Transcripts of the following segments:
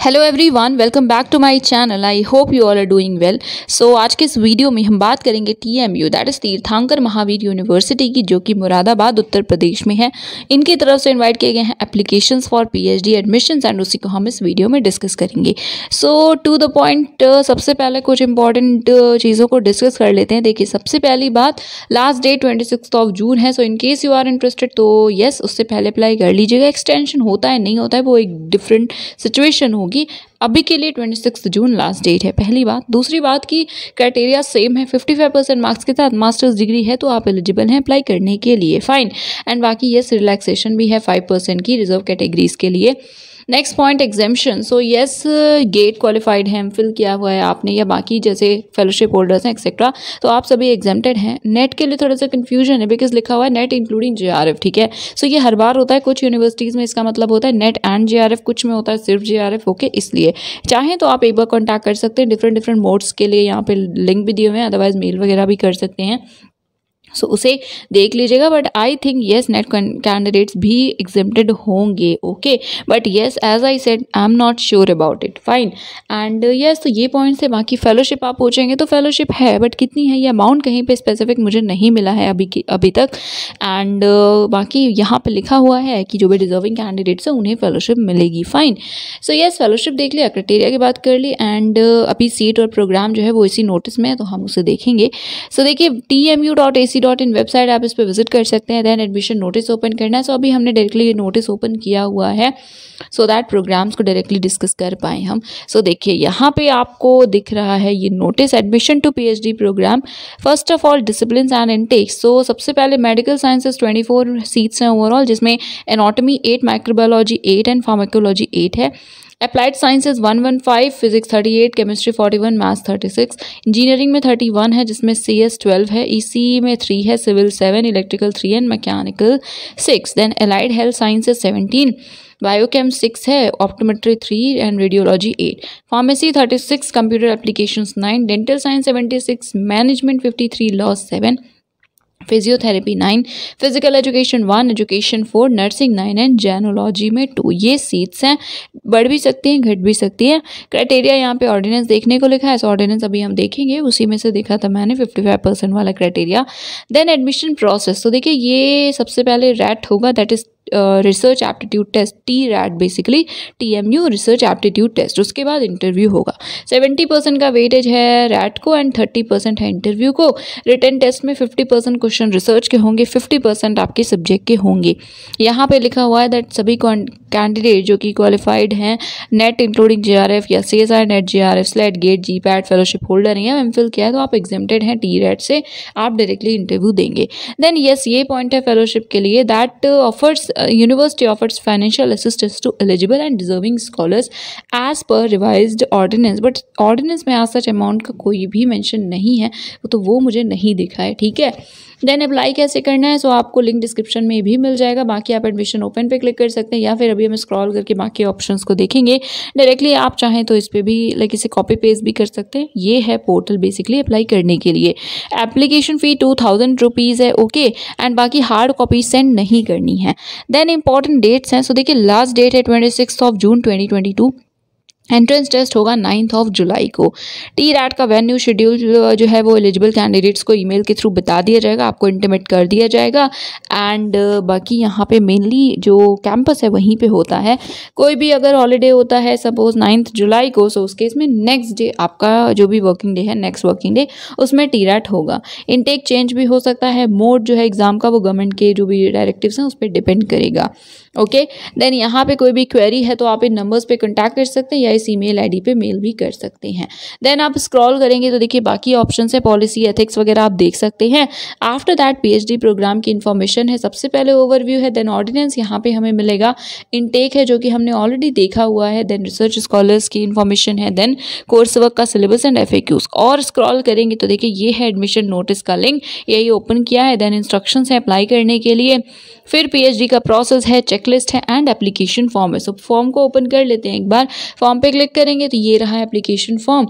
Hello everyone, welcome back to my channel. I hope you all are doing well. So आज के इस video में हम बात करेंगे टीएमयू, दैट इज तीर्थंकर महावीर यूनिवर्सिटी की, जो कि मुरादाबाद उत्तर प्रदेश में है। इनकी तरफ से इनवाइट किए गए हैं applications for PhD admissions and उसी को हम इस वीडियो में डिस्कस करेंगे। सो टू द पॉइंट, सबसे पहले कुछ इंपॉर्टेंट चीज़ों को डिस्कस कर लेते हैं। देखिए, सबसे पहली बात, लास्ट डेट 26 जून है। So in case you are interested तो येस, उससे पहले अप्लाई कर लीजिएगा। एक्सटेंशन होता है नहीं होता है वो एक डिफरेंट सिचुएशन होगी। अभी के लिए 26 जून लास्ट डेट है, पहली बात। दूसरी बात की क्राइटेरिया सेम है, 55% मार्क्स के साथ मास्टर्स डिग्री है तो आप एलिजिबल हैं अप्लाई करने के लिए, फाइन। एंड बाकी येस, रिलैक्सेशन भी है 5% की रिजर्व कैटेगरीज के लिए। Next point, exemption. So yes, GATE qualified है, एमफिल किया हुआ है आपने, या बाकी जैसे फेलोशिप होल्डर्स हैं एक्सेट्रा, तो आप सभी एग्जेम्प्टेड हैं। नेट के लिए थोड़ा सा कन्फ्यूजन है बिकॉज लिखा हुआ है नेट इंक्लूडिंग जेआरएफ, ठीक है। सो ये हर बार होता है, कुछ यूनिवर्सिटीज़ में इसका मतलब होता है नेट एंड जेआरएफ, कुछ में होता है सिर्फ जेआरएफ, ओके। इसलिए चाहें तो आप एक बार कॉन्टैक्ट कर सकते हैं। डिफरेंट मोड्स के लिए यहाँ पे लिंक भी दिए हुए हैं, अदरवाइज मेल वगैरह भी कर सकते हैं। सो उसे देख लीजिएगा। But I think yes, NET candidates भी एग्जेम्प्टेड होंगे, okay. But yes, as I said, I am not sure about it, fine. And yes, तो ये पॉइंट्स है। बाकी फेलोशिप आप पूछेंगे तो फेलोशिप है, बट कितनी है ये अमाउंट कहीं पे स्पेसिफिक मुझे नहीं मिला है अभी तक। एंड बाकी यहाँ पे लिखा हुआ है कि जो भी डिजर्विंग कैंडिडेट्स हैं उन्हें फेलोशिप मिलेगी, फाइन। सो येस, फेलोशिप देख लिया, क्राइटेरिया की बात कर ली। एंड अभी सीट और प्रोग्राम जो है वो इसी नोटिस में है, तो हम उसे देखेंगे। सो देखिए, tmu.ac.in वेबसाइट, आप इस पर विजिट कर सकते हैं। देन एडमिशन नोटिस ओपन करना है। सो अभी हमने डायरेक्टली ये नोटिस ओपन किया हुआ है सो दैट प्रोग्राम्स को डायरेक्टली डिस्कस कर पाए हम। सो देखिए, यहाँ पे आपको दिख रहा है ये notice, admission to PhD programme. First of all, discipline and intakes. So सबसे पहले मेडिकल साइंसेस 24 सीट्स हैं ओवरऑल, जिसमें एनाटॉमी 8, माइक्रोबायोलॉजी 8 एंड फार्माकोलॉजी 8 है। Applied sciences 115, physics 38, chemistry 41, maths 36, engineering में 31 है, जिसमें CS 12 है, ECE में 3 है, civil 7, electrical 3 and mechanical 6। Then allied health sciences 17, biochem 6 है, optometry 3 and radiology 8, pharmacy 36, computer applications 9, dental science 76, management 53, law 7, physiotherapy 9, physical education 1, education 4, nursing 9 and जेनोलॉजी में 2। ये सीट्स हैं, बढ़ भी सकती हैं घट भी सकती हैं। क्राइटेरिया यहाँ पे ऑर्डिनेंस देखने को लिखा है, सो ऑर्डिनेंस अभी हम देखेंगे, उसी में से देखा था मैंने 55% वाला क्राइटेरिया। Then admission process. तो देखिए, ये सबसे पहले रैट होगा, that is research aptitude test, TRAT basically, TMU research aptitude test. उसके बाद इंटरव्यू होगा। 70% का वेटेज है रैट को एंड 30% है इंटरव्यू को। रिटन टेस्ट में 50% क्वेश्चन रिसर्च के होंगे, 50% आपके सब्जेक्ट के होंगे। यहाँ पे लिखा हुआ है दैट सभी कैंडिडेट जो कि क्वालिफाइड हैं नेट इंक्लूडिंग JRF या CSI NET, JRF, SLET, GATE, GPAT, fellowship holder या एमफिल किया है तो आप एग्जेम्प्टेड हैं TRAT से, आप डायरेक्टली इंटरव्यू देंगे। देन येस, ये पॉइंट है फेलोशिप के लिए, that offers University offers financial assistance to eligible and deserving scholars as per revised ordinance, but ordinance में आज सच अमाउंट का कोई भी मेंशन नहीं है, तो वो मुझे नहीं दिखा है, ठीक है। देन अप्लाई कैसे करना है, सो आपको लिंक डिस्क्रिप्शन में भी मिल जाएगा। बाकी आप एडमिशन ओपन पे क्लिक कर सकते हैं, या फिर अभी हम स्क्रॉल करके बाकी ऑप्शंस को देखेंगे डायरेक्टली। आप चाहें तो इस पर भी लाइक इसे कॉपी पेस्ट भी कर सकते हैं। ये है पोर्टल बेसिकली अप्लाई करने के लिए। एप्लीकेशन फ़ी 2000 रुपीज़ है, ओके। एंड बाकी हार्ड कॉपी सेंड नहीं करनी है। देन इंपॉर्टेंट डेट्स हैं। सो देखिए, लास्ट डेट है 26 जून 2022। एंट्रेंस टेस्ट होगा 9 जुलाई को। TRAT का वेन्यू शेड्यूल जो है वो एलिजिबल कैंडिडेट्स को ईमेल के थ्रू बता दिया जाएगा, आपको इंटीमेट कर दिया जाएगा। एंड बाकी यहाँ पे मेनली जो कैंपस है वहीं पे होता है। कोई भी अगर हॉलीडे होता है सपोज 9 जुलाई को, सो उस केस में नेक्स्ट डे आपका जो भी वर्किंग डे है, नेक्स्ट वर्किंग डे, उसमें TRAT होगा। इनटेक चेंज भी हो सकता है। मोड जो है एग्जाम का वो गवर्नमेंट के जो भी डायरेक्टिव्स हैं उस पर डिपेंड करेगा, ओके। देन यहाँ पे कोई भी क्वेरी है तो आप इन नंबर्स पे कॉन्टैक्ट कर सकते हैं या इस ईमेल आईडी पे मेल भी कर सकते हैं। देन आप स्क्रॉल करेंगे तो देखिए बाकी ऑप्शन है, पॉलिसी, एथिक्स वगैरह आप देख सकते हैं। आफ्टर दैट PhD प्रोग्राम की इन्फॉर्मेशन है। सबसे पहले ओवरव्यू है, देन ऑर्डिनेंस यहाँ पे हमें मिलेगा। इनटेक है जो कि हमने ऑलरेडी देखा हुआ है। देन रिसर्च स्कॉलर्स की इन्फॉर्मेशन है। देन कोर्स वर्क का सिलेबस एंड FAQs। और स्क्रॉल करेंगे तो देखिए ये है एडमिशन नोटिस का लिंक, यही ओपन किया है। देन इंस्ट्रक्शंस है अप्लाई करने के लिए। फिर PhD का प्रोसेस है, चेकलिस्ट है एंड एप्लीकेशन फॉर्म है। सो फॉर्म को ओपन कर लेते हैं एक बार। फॉर्म पे क्लिक करेंगे तो ये रहा एप्लीकेशन फॉर्म।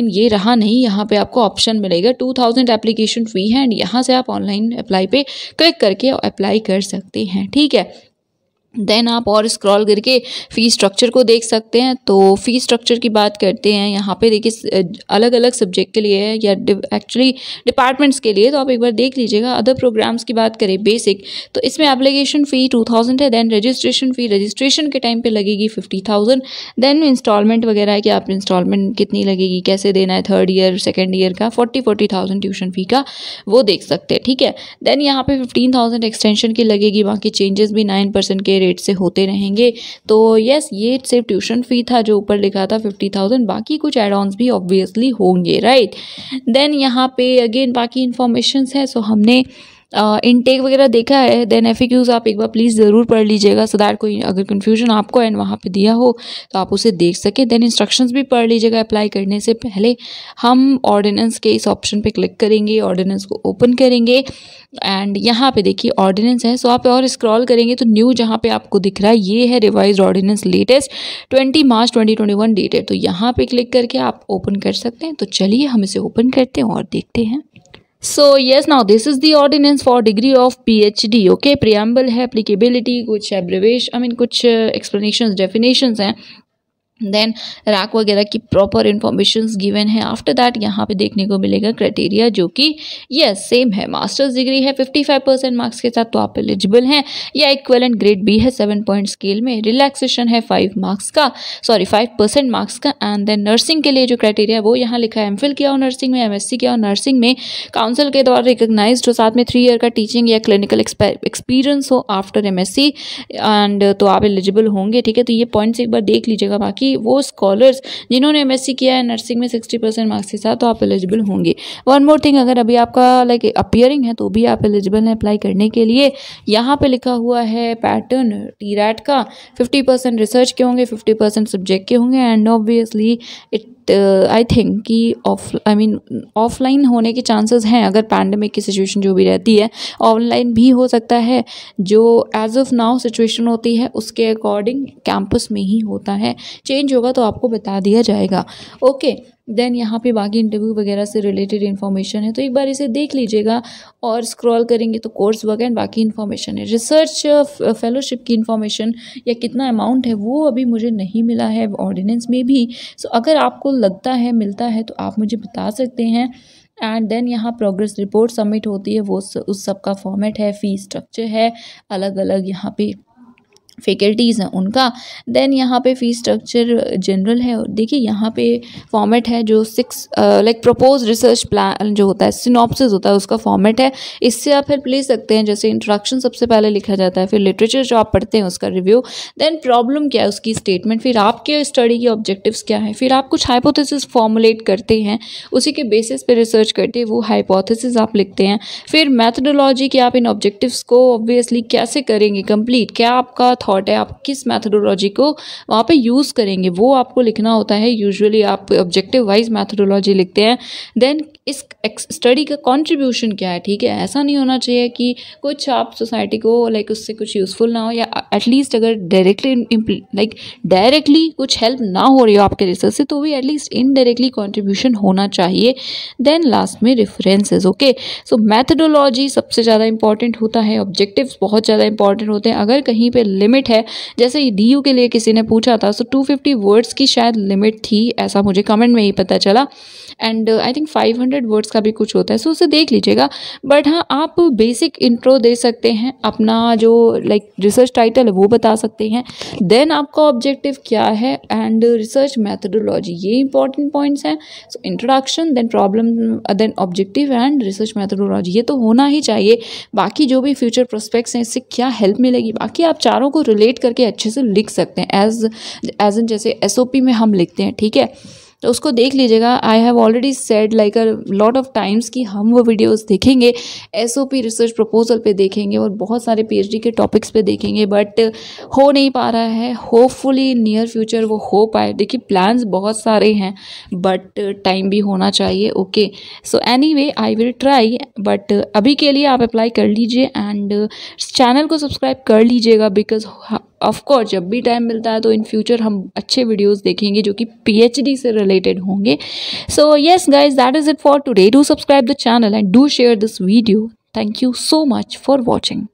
ये रहा नहीं, यहाँ पे आपको ऑप्शन मिलेगा 2000 एप्लीकेशन फी है एंड यहाँ से आप ऑनलाइन अप्लाई पे क्लिक करके अप्लाई कर सकते हैं, ठीक है। देन आप और स्क्रॉल करके फ़ीस स्ट्रक्चर को देख सकते हैं। तो फ़ीस स्ट्रक्चर की बात करते हैं, यहाँ पे देखिए अलग अलग सब्जेक्ट के लिए है या एक्चुअली डिपार्टमेंट्स के लिए, तो आप एक बार देख लीजिएगा। अदर प्रोग्राम्स की बात करें बेसिक, तो इसमें एप्लीकेशन फ़ी 2000 है। देन रजिस्ट्रेशन फ़ी रजिस्ट्रेशन के टाइम पे लगेगी 50,000। देन इंस्टॉलमेंट वगैरह है कि आप इंस्टॉलमेंट कितनी लगेगी, कैसे देना है, 3rd ईयर 2nd ईयर का 40,000 ट्यूशन फ़ी का वो देख सकते हैं, ठीक है। देन यहाँ पे 15,000 एक्सटेंशन की लगेगी, बाकी चेंजेस भी 9% के रेट से होते रहेंगे। तो यस, ये सिर्फ ट्यूशन फी था जो ऊपर लिखा था 50,000, बाकी कुछ एड ऑन्स भी ऑब्वियसली होंगे, राइट। देन यहाँ पे अगेन बाकी इन्फॉर्मेशंस है। सो हमने इनटेक वगैरह देखा है। देन FAQs आप एक बार प्लीज़ ज़रूर पढ़ लीजिएगा, सो दैट कोई अगर कन्फ्यूजन आपको एंड वहाँ पे दिया हो तो आप उसे देख सकें। देन इंस्ट्रक्शंस भी पढ़ लीजिएगा। अप्लाई करने से पहले हम ऑर्डिनेंस के इस ऑप्शन पे क्लिक करेंगे, ऑर्डिनेंस को ओपन करेंगे एंड यहाँ पे देखिए ऑर्डिनेंस है। सो आप और स्क्रॉल करेंगे तो न्यू जहाँ पे आपको दिख रहा है ये है रिवाइज ऑर्डिनेंस लेटेस्ट 20 मार्च 2021 डेटेड। तो यहाँ पे क्लिक करके आप ओपन कर सकते हैं। तो चलिए हम इसे ओपन करते हैं और देखते हैं। So yes, now this is the ordinance for degree of PhD. Okay, preamble है, applicability, कुछ abbreviation, कुछ explanations, definitions हैं। देन रैक वगैरह की प्रॉपर इन्फॉर्मेशंस गिवन है। आफ्टर दैट यहाँ पे देखने को मिलेगा क्राइटेरिया जो कि यस सेम है। मास्टर्स डिग्री है 55% मार्क्स के साथ तो आप एलिजिबल हैं, या इक्विवेलेंट ग्रेड बी है 7 पॉइंट स्केल में। रिलैक्सेशन है 5% मार्क्स का। एंड देन नर्सिंग के लिए जो क्राइटेरिया है वो यहाँ लिखा है, MPhil किया हो नर्सिंग में, MSc किया हो नर्सिंग में, काउंसिल के द्वारा रिकॉग्नाइज्ड हो, साथ में 3 ईयर का टीचिंग या क्लिनिकल एक्सपीरियंस हो आफ्टर MSc एंड तो आप एलिजिबल होंगे, ठीक है। तो ये पॉइंट्स एक बार देख लीजिएगा। बाकी वो स्कॉलर्स जिन्होंने MSc किया है नर्सिंग में 60% मार्क्स के साथ तो आप एलिजिबल होंगे। वन मोर थिंग, अगर अभी आपका लाइक अपीयरिंग है तो भी आप एलिजिबल हैं अप्लाई करने के लिए। यहाँ पे लिखा हुआ है पैटर्न TRAT का 50% रिसर्च के होंगे, 50% सब्जेक्ट के होंगे and obviously it I think कि ऑफलाइन होने के चांसेस हैं। अगर पैंडेमिक की सिचुएशन जो भी रहती है, ऑनलाइन भी हो सकता है। जो एज ऑफ नाउ सिचुएशन होती है उसके अकॉर्डिंग कैंपस में ही होता है, चेंज होगा तो आपको बता दिया जाएगा। ओके, देन यहाँ पे बाकी इंटरव्यू वगैरह से रिलेटेड इन्फॉर्मेशन है, तो एक बार इसे देख लीजिएगा। और स्क्रॉल करेंगे तो कोर्स वर्क एंड बाकी इन्फॉर्मेशन है। रिसर्च फेलोशिप की इन्फॉर्मेशन या कितना अमाउंट है वो अभी मुझे नहीं मिला है ऑर्डिनेंस में भी। सो अगर आपको लगता है मिलता है तो आप मुझे बता सकते हैं। एंड देन यहाँ प्रोग्रेस रिपोर्ट सबमिट होती है, वो उस सब का फॉर्मेट है, फीस स्ट्रक्चर है, अलग अलग यहाँ पे फैकल्टीज़ हैं उनका। देन यहाँ पे फीस स्ट्रक्चर जनरल है। देखिए यहाँ पे फॉर्मेट है जो 6 लाइक प्रपोज रिसर्च प्लान जो होता है, सिनॉप्सिस होता है, उसका फॉर्मेट है। इससे आप हेल्प ले सकते हैं। जैसे इंट्रोडक्शन सबसे पहले लिखा जाता है, फिर लिटरेचर जो आप पढ़ते हैं उसका रिव्यू, देन प्रॉब्लम क्या है उसकी स्टेटमेंट, फिर आपके स्टडी के ऑब्जेक्टिव्स क्या है, फिर आप कुछ हाइपोथेसिस फॉर्मुलेट करते हैं, उसी के बेसिस पे रिसर्च करते हैं, वो हाइपोथेसिस आप लिखते हैं। फिर मैथडोलॉजी कि आप इन ऑब्जेक्टिव्स को ऑब्वियसली कैसे करेंगे कंप्लीट, क्या आपका थॉट है, आप किस मैथडोलॉजी को वहाँ पे यूज़ करेंगे वो आपको लिखना होता है। यूजुअली आप ऑब्जेक्टिव वाइज मैथडोलॉजी लिखते हैं। देन इस स्टडी का कंट्रीब्यूशन क्या है, ठीक है। ऐसा नहीं होना चाहिए कि कुछ आप सोसाइटी को लाइक उससे कुछ यूज़फुल ना हो, या एटलीस्ट अगर डायरेक्टली कुछ हेल्प ना हो रही हो आपके रिसर्च से तो भी एटलीस्ट इनडायरेक्टली कंट्रीब्यूशन होना चाहिए। देन लास्ट में रेफरेंसेस। ओके, सो मैथडोलॉजी सबसे ज़्यादा इंपॉर्टेंट होता है, ऑब्जेक्टिव्स बहुत ज़्यादा इंपॉर्टेंट होते हैं। अगर कहीं पे लिमिट है, जैसे DU के लिए किसी ने पूछा था, सो 250 वर्ड्स की शायद लिमिट थी, ऐसा मुझे कमेंट में ही पता चला। एंड आई थिंक 500 वर्ड्स का भी कुछ होता है, सो उसे देख लीजिएगा। बट हाँ, आप बेसिक इंट्रो दे सकते हैं, अपना जो लाइक रिसर्च टाइटल है वो बता सकते हैं, देन आपका ऑब्जेक्टिव क्या है एंड रिसर्च मैथडोलॉजी, ये इंपॉर्टेंट पॉइंट्स हैं। So introduction, then problem, then objective and research methodology, ये तो होना ही चाहिए। बाकी जो भी फ्यूचर प्रोस्पेक्ट्स हैं, इससे क्या हेल्प मिलेगी, बाकी आप चारों को रिलेट करके अच्छे से लिख सकते हैं, एज इन जैसे SOP में हम लिखते हैं, ठीक है। तो उसको देख लीजिएगा। I have already said like a lot of times कि हम वो वीडियोस देखेंगे, SOP रिसर्च प्रपोजल पे देखेंगे और बहुत सारे PhD के टॉपिक्स पे देखेंगे, बट हो नहीं पा रहा है। होपफुली नियर फ्यूचर वो हो पाए। देखिए प्लान्स बहुत सारे हैं बट टाइम भी होना चाहिए। Okay, so anyway I will try, but अभी के लिए आप अप्लाई कर लीजिए एंड चैनल को सब्सक्राइब कर लीजिएगा, बिकॉज ऑफ कोर्स जब भी टाइम मिलता है तो इन फ्यूचर हम अच्छे वीडियोस देखेंगे जो कि PhD से रिलेटेड होंगे। So yes guys, that is it for today. Do subscribe the channel and do share this video. Thank you so much for watching.